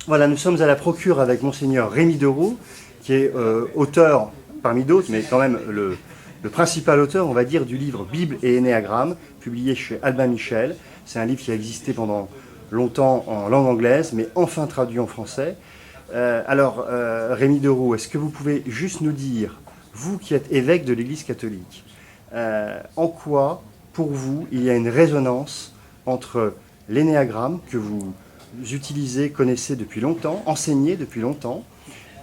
Voilà, nous sommes à la procure avec Monseigneur Rémi Deroux, qui est auteur, parmi d'autres, mais quand même le principal auteur, on va dire, du livre Bible et Énéagramme, publié chez Albin Michel. C'est un livre qui a existé pendant longtemps en langue anglaise, mais enfin traduit en français. Rémi Deroux, est-ce que vous pouvez juste nous dire, vous qui êtes évêque de l'Église catholique, en quoi, pour vous, il y a une résonance entre l'énéagramme que vous utilisez, connaissez depuis longtemps, enseignez depuis longtemps,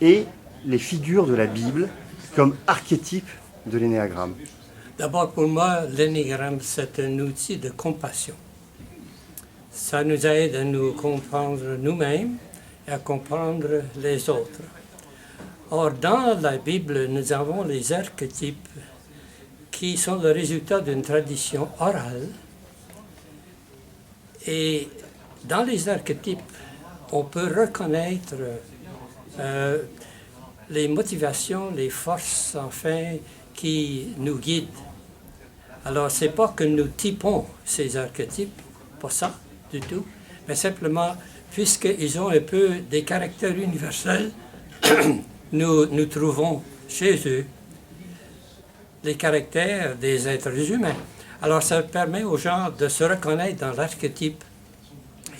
et les figures de la Bible comme archétype de l'énéagramme? D'abord, pour moi, l'énéagramme, c'est un outil de compassion. Ça nous aide à nous comprendre nous-mêmes et à comprendre les autres. Or, dans la Bible, nous avons les archétypes qui sont le résultat d'une tradition orale. Et dans les archétypes, on peut reconnaître les motivations, les forces, enfin, qui nous guident. Alors, c'est pas que nous typons ces archétypes, pas ça du tout, mais simplement, puisqu'ils ont un peu des caractères universels, nous trouvons chez eux les caractères des êtres humains. Alors, ça permet aux gens de se reconnaître dans l'archétype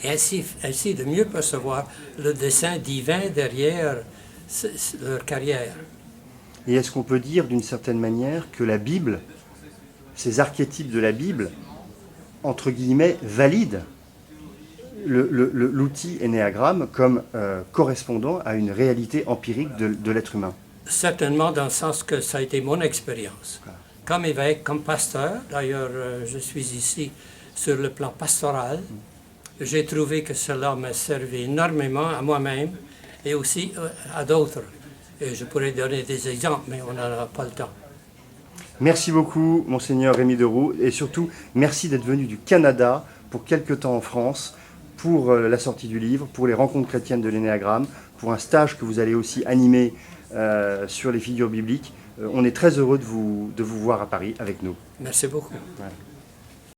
et ainsi de mieux percevoir le dessein divin derrière leur carrière. Et est-ce qu'on peut dire d'une certaine manière que la Bible, ces archétypes de la Bible, entre guillemets, valident l'outil énéagramme comme correspondant à une réalité empirique de l'être humain? Certainement, dans le sens que ça a été mon expérience. Comme évêque, comme pasteur, d'ailleurs, je suis ici sur le plan pastoral, j'ai trouvé que cela m'a servi énormément à moi-même et aussi à d'autres. Et je pourrais donner des exemples, mais on n'en a pas le temps. Merci beaucoup, Monseigneur Rémi Deroux, et surtout, merci d'être venu du Canada pour quelque temps en France, pour la sortie du livre, pour les rencontres chrétiennes de l'énéagramme, pour un stage que vous allez aussi animer sur les figures bibliques. On est très heureux de vous voir à Paris avec nous. Merci beaucoup. Voilà.